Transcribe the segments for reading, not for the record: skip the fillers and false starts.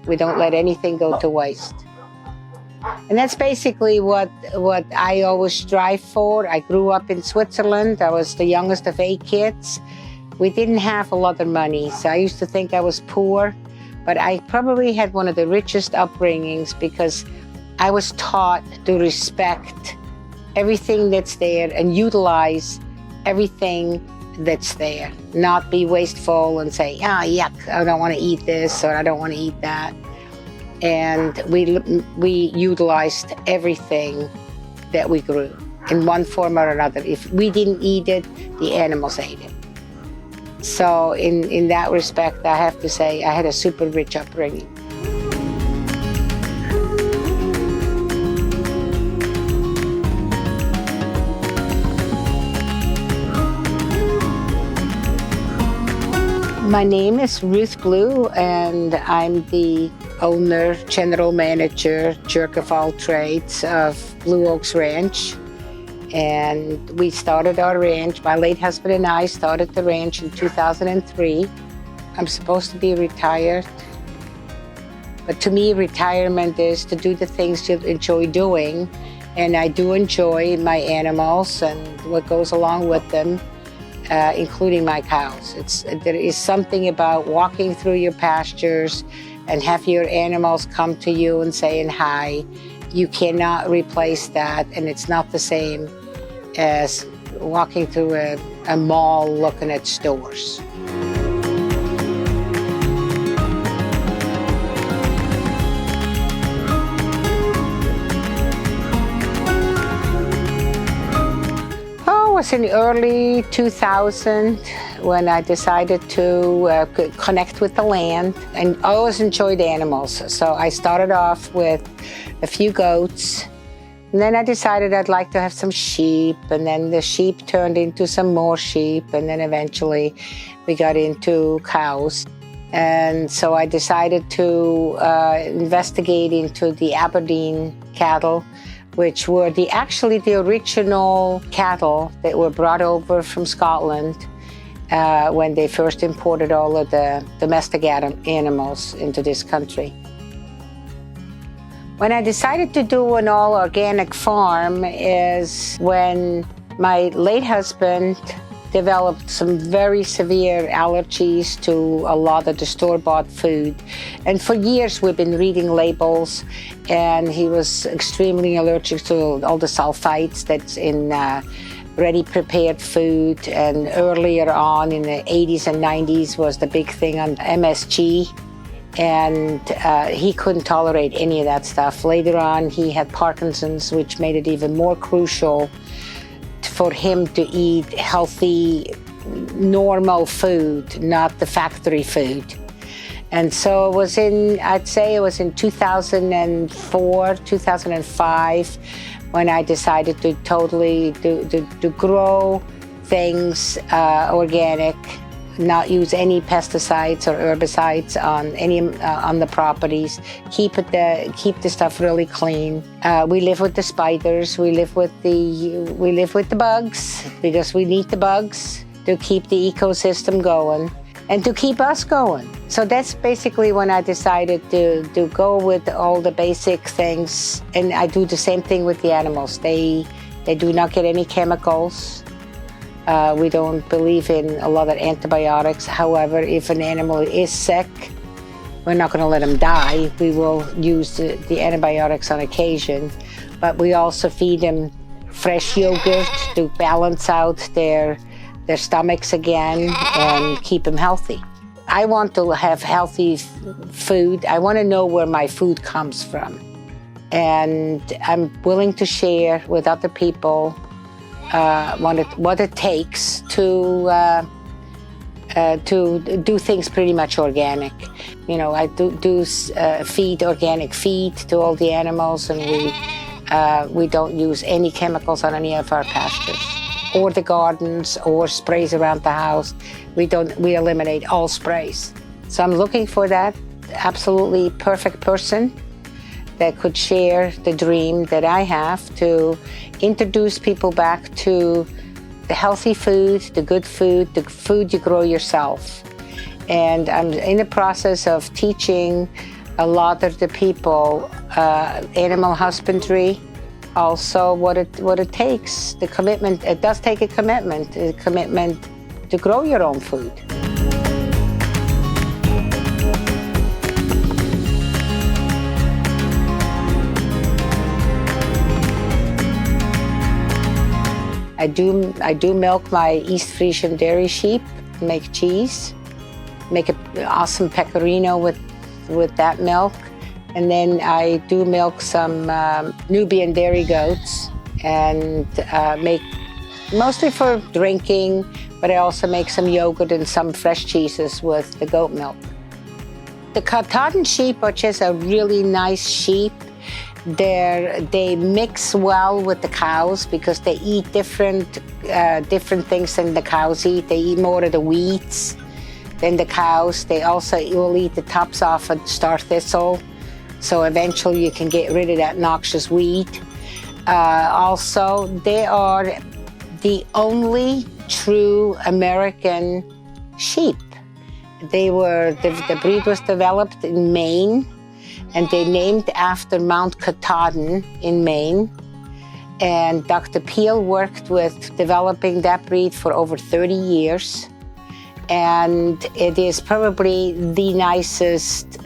We don't let anything go to waste. And that's basically what I always strive for. I grew up in Switzerland. I was the youngest of 8 kids. We didn't have a lot of money, so I used to think I was poor, but I probably had one of the richest upbringings because I was taught to respect everything that's there and utilize everything that's there, not be wasteful and say, yuck, I don't want to eat this or I don't want to eat that. And we utilized everything that we grew in one form or another. If we didn't eat it, the animals ate it. So in that respect, I have to say I had a super rich upbringing. My name is Ruth Blue, and I'm the owner, general manager, jerk of all trades of Blue Oaks Ranch. And we started our ranch. My late husband and I started the ranch in 2003. I'm supposed to be retired, but to me, retirement is to do the things you enjoy doing. And I do enjoy my animals and what goes along with them. Including my cows. There is something about walking through your pastures and have your animals come to you and saying hi. You cannot replace that, and it's not the same as walking through a mall looking at stores. It was in early 2000 when I decided to connect with the land, and I always enjoyed animals. So I started off with a few goats, and then I decided I'd like to have some sheep, and then the sheep turned into some more sheep, and then eventually we got into cows. And so I decided to investigate into the Aberdeen cattle, which were actually the original cattle that were brought over from Scotland when they first imported all of the domestic animals into this country. When I decided to do an all-organic farm is when my late husband developed some very severe allergies to a lot of the store-bought food. And for years we've been reading labels, and he was extremely allergic to all the sulfites that's in ready-prepared food. And earlier on in the 80s and 90s was the big thing on MSG. And he couldn't tolerate any of that stuff. Later on, he had Parkinson's, which made it even more crucial for him to eat healthy, normal food, not the factory food. And so I'd say it was in 2004, 2005, when I decided to totally to grow things organic, not use any pesticides or herbicides on the properties, keep the stuff really clean. We live with the spiders, we live with the bugs, because we need the bugs to keep the ecosystem going and to keep us going. So that's basically when I decided to go with all the basic things, and I do the same thing with the animals. They do not get any chemicals. We don't believe in a lot of antibiotics. However, if an animal is sick, we're not going to let them die. We will use the antibiotics on occasion, but we also feed them fresh yogurt to balance out their stomachs again and keep them healthy. I want to have healthy food. I want to know where my food comes from. And I'm willing to share with other people what it takes to do things pretty much organic. You know, I do feed organic feed to all the animals, and we don't use any chemicals on any of our pastures or the gardens or sprays around the house. We eliminate all sprays. So I'm looking for that absolutely perfect person that could share the dream that I have to introduce people back to the healthy food, the good food, the food you grow yourself. And I'm in the process of teaching a lot of the people, animal husbandry, also what it takes, the commitment. It does take a commitment to grow your own food. I do milk my East Frisian dairy sheep, make cheese, make an awesome pecorino with that milk. And then I do milk some Nubian dairy goats and make mostly for drinking, but I also make some yogurt and some fresh cheeses with the goat milk. The Katahdin sheep are just a really nice sheep. They mix well with the cows because they eat different things than the cows eat. They eat more of the weeds than the cows. They also will eat the tops off of star thistle, so eventually you can get rid of that noxious weed. Also, they are the only true American sheep. The breed was developed in Maine, and they named after Mount Katahdin in Maine. And Dr. Peel worked with developing that breed for over 30 years. And it is probably the nicest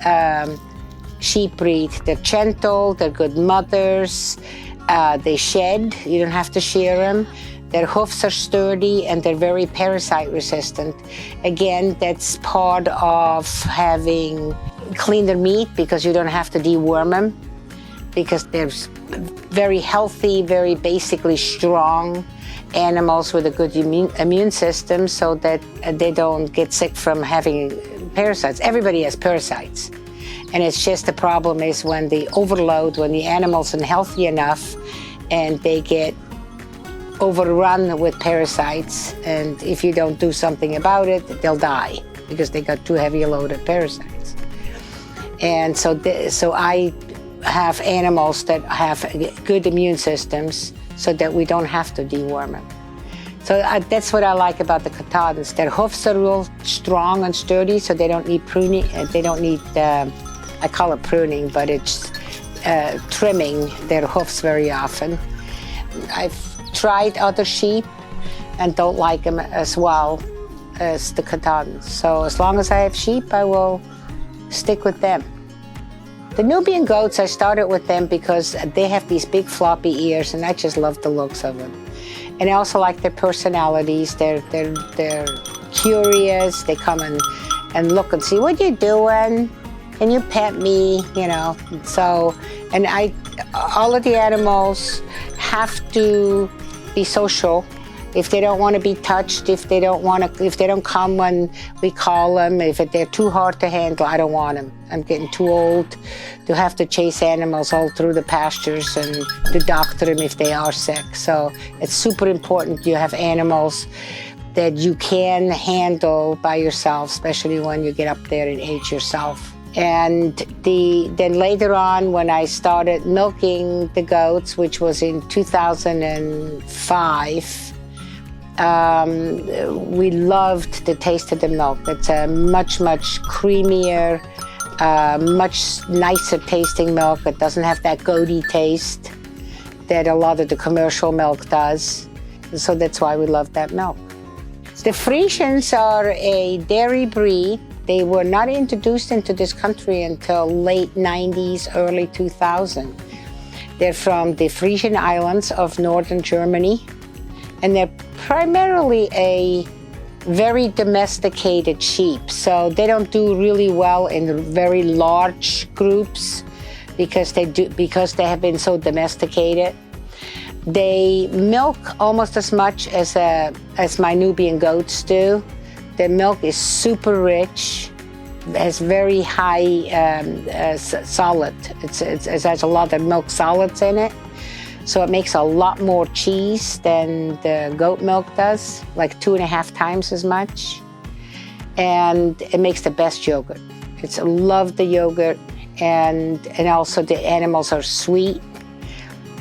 sheep breed. They're gentle, they're good mothers, they shed, you don't have to shear them. Their hoofs are sturdy and they're very parasite resistant. Again, that's part of having cleaner meat because you don't have to deworm them, because they're very healthy, very basically strong animals with a good immune system, so that they don't get sick from having parasites. Everybody has parasites. And it's just the problem is when the overload, when the animals aren't healthy enough and they get overrun with parasites, and if you don't do something about it, they'll die because they got too heavy a load of parasites. And so I have animals that have good immune systems so that we don't have to deworm them. So that's what I like about the Katahdins. Their hoofs are real strong and sturdy, so they don't need pruning. They don't need, I call it pruning, but it's trimming their hoofs very often. I've tried other sheep and don't like them as well as the Katahdins. So as long as I have sheep, I will stick with them. The Nubian goats, I started with them because they have these big floppy ears, and I just love the looks of them. And I also like their personalities. They're curious. They come and look and see what you're doing, and you pet me, you know. So, and all of the animals have to be social. If they don't want to be touched, if they don't come when we call them, if they're too hard to handle, I don't want them. I'm getting too old to have to chase animals all through the pastures and to doctor them if they are sick. So it's super important you have animals that you can handle by yourself, especially when you get up there in age yourself. And then later on, when I started milking the goats, which was in 2005, we loved the taste of the milk. It's a much, much creamier, much nicer tasting milk. It doesn't have that goaty taste that a lot of the commercial milk does. And so that's why we love that milk. The Frisians are a dairy breed. They were not introduced into this country until late 90s, early 2000. They're from the Frisian Islands of northern Germany, and they're primarily a very domesticated sheep. So they don't do really well in very large groups because they have been so domesticated. They milk almost as much as my Nubian goats do. The milk is super rich, has very high solid. It has a lot of milk solids in it. So it makes a lot more cheese than the goat milk does, like 2.5 times as much. And it makes the best yogurt. I love the yogurt, and also the animals are sweet.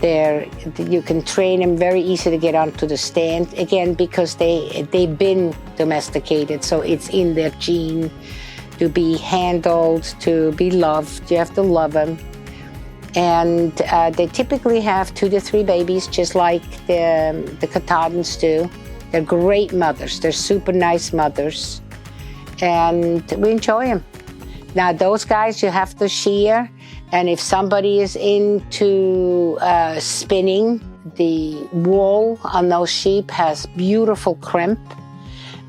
You can train them very easy to get onto the stand, again, because they've been domesticated, so it's in their gene to be handled, to be loved. You have to love them. And they typically have 2 to 3 babies, just like the Katahdins do. They're great mothers. They're super nice mothers. And we enjoy them. Now, those guys you have to shear. And if somebody is into spinning, the wool on those sheep has beautiful crimp,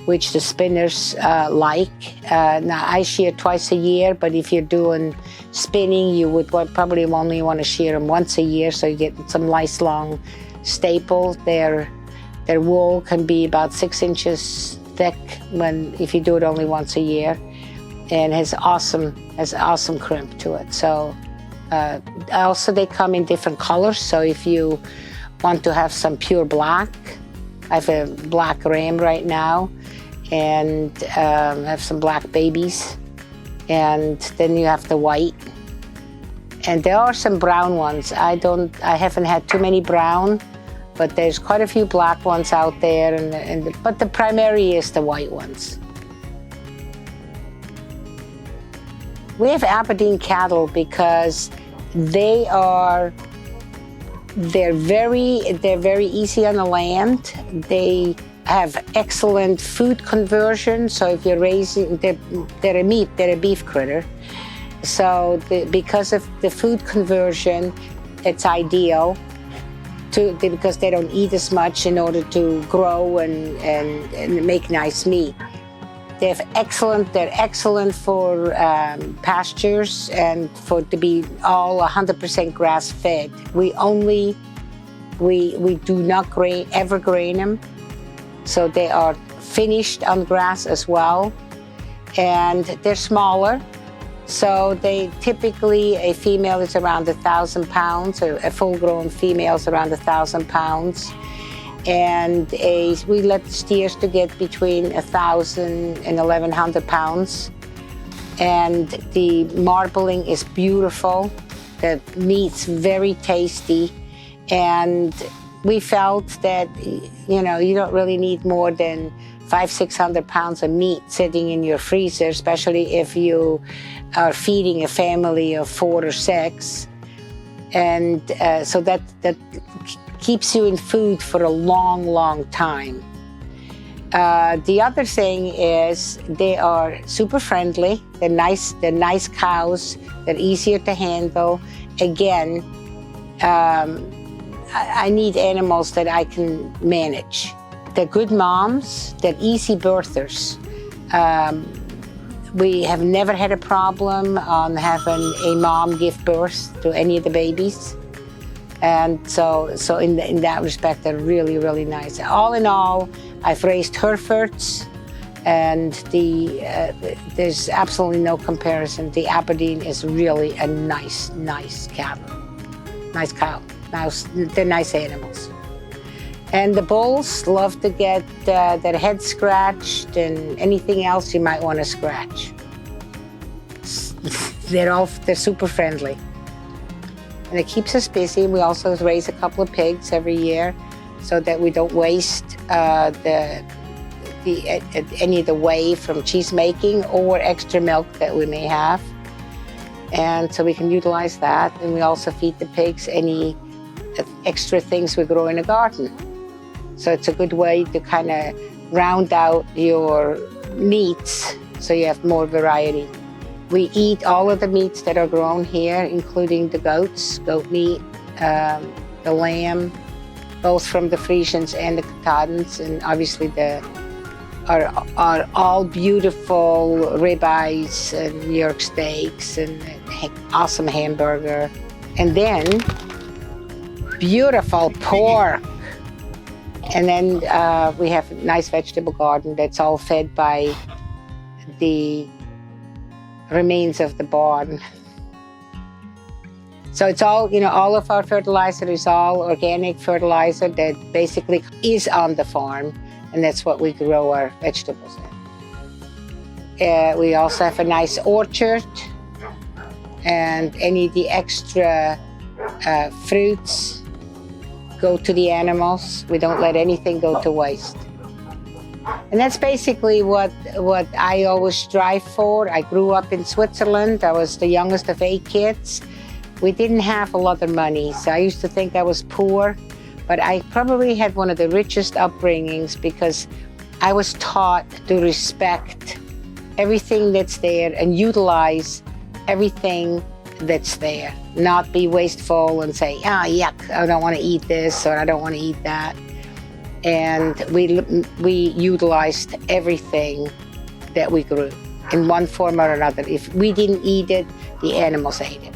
which the spinners like. Now, I shear twice a year, but if you're doing spinning, you would probably only want to shear them once a year, so you get some nice long staple. Their wool can be about 6 inches thick if you do it only once a year, and has awesome crimp to it. So also they come in different colors. So if you want to have some pure black, I have a black ram right now, and have some black babies, and then you have the white, and there are some brown ones. I haven't had too many brown, but there's quite a few black ones out there, but the primary is the white ones. We have Aberdeen cattle because they're very easy on the land. They have excellent food conversion. So if you're raising, they're a beef critter. So because of the food conversion, it's ideal because they don't eat as much in order to grow and make nice meat. They're excellent for pastures and to be all 100% grass fed. We do not ever grain them. So they are finished on grass as well. And they're smaller. So they typically, a female is around 1,000 pounds, or a full-grown female is around 1,000 pounds. And we let the steers to get between 1,000 and 1,100 pounds. And the marbling is beautiful. The meat's very tasty. And we felt that, you don't really need more than 500-600 pounds of meat sitting in your freezer, especially if you are feeding a family of 4 or 6. And so that keeps you in food for a long, long time. The other thing is they are super friendly. They're nice cows. They're easier to handle. Again, I need animals that I can manage. They're good moms. They're easy birthers. We have never had a problem on having a mom give birth to any of the babies. And so in that respect, they're really, really nice. All in all, I've raised Herefords, and there's absolutely no comparison. The Aberdeen is really a nice cattle. Nice cow. They're nice animals. And the bulls love to get their head scratched and anything else you might want to scratch. They're super friendly. And it keeps us busy. We also raise a couple of pigs every year so that we don't waste any of the whey from cheese making or extra milk that we may have. And so we can utilize that. And we also feed the pigs any extra things we grow in the garden. So it's a good way to kind of round out your meats so you have more variety. We eat all of the meats that are grown here, including the goats, goat meat, the lamb, both from the Frisians and the Katahdins, and obviously are all beautiful ribeyes and New York steaks and awesome hamburger. And then beautiful pork. And then we have a nice vegetable garden that's all fed by the remains of the barn. So it's all, all of our fertilizer is all organic fertilizer that basically is on the farm, and that's what we grow our vegetables in. We also have a nice orchard, and any of the extra fruits go to the animals. We don't let anything go to waste. And that's basically what I always strive for. I grew up in Switzerland. I was the youngest of 8 kids. We didn't have a lot of money, so I used to think I was poor, but I probably had one of the richest upbringings because I was taught to respect everything that's there and utilize everything that's there. Not be wasteful and say, ah, yuck, I don't want to eat this or I don't want to eat that. And we utilized everything that we grew in one form or another. If we didn't eat it, the animals ate it.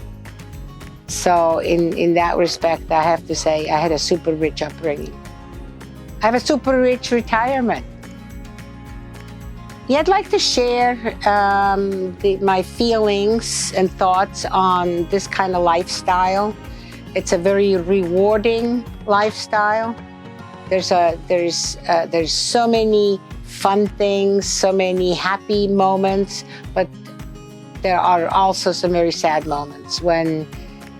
So in that respect, I have to say I had a super rich upbringing. I have a super rich retirement. Yeah, I'd like to share my feelings and thoughts on this kind of lifestyle. It's a very rewarding lifestyle. There's so many fun things, so many happy moments, but there are also some very sad moments when,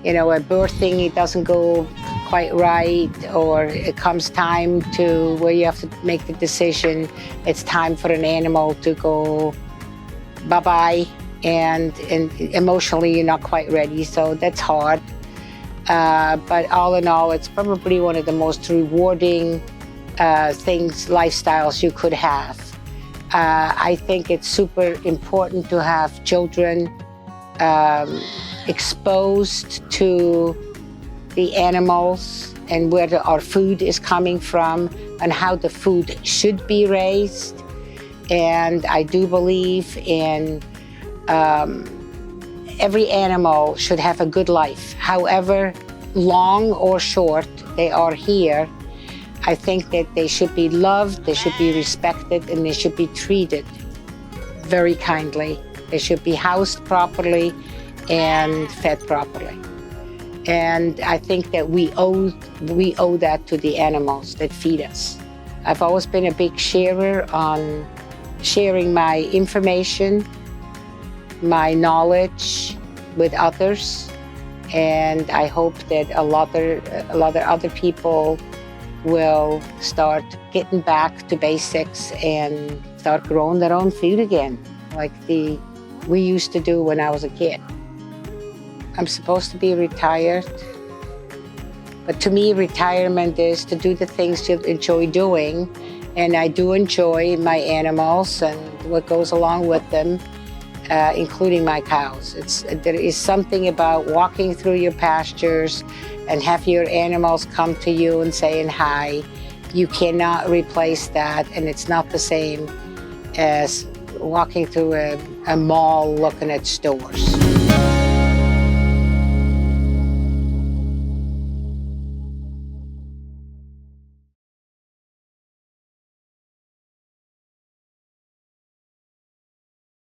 a birthing, it doesn't go quite right, or it comes time to where you have to make the decision. It's time for an animal to go bye-bye, and emotionally you're not quite ready, so that's hard. But all in all, it's probably one of the most rewarding lifestyles you could have. I think it's super important to have children exposed to the animals and where our food is coming from and how the food should be raised. And I do believe in every animal should have a good life. However long or short they are here, I think that they should be loved, they should be respected, and they should be treated very kindly. They should be housed properly and fed properly. And I think that we owe that to the animals that feed us. I've always been a big sharer on sharing my information, my knowledge with others, and I hope that a lot of other people will start getting back to basics and start growing their own food again, like we used to do when I was a kid. I'm supposed to be retired, but to me, retirement is to do the things you enjoy doing, and I do enjoy my animals and what goes along with them, including my cows. There is something about walking through your pastures and have your animals come to you and saying hi. You cannot replace that, and it's not the same as walking through a mall looking at stores.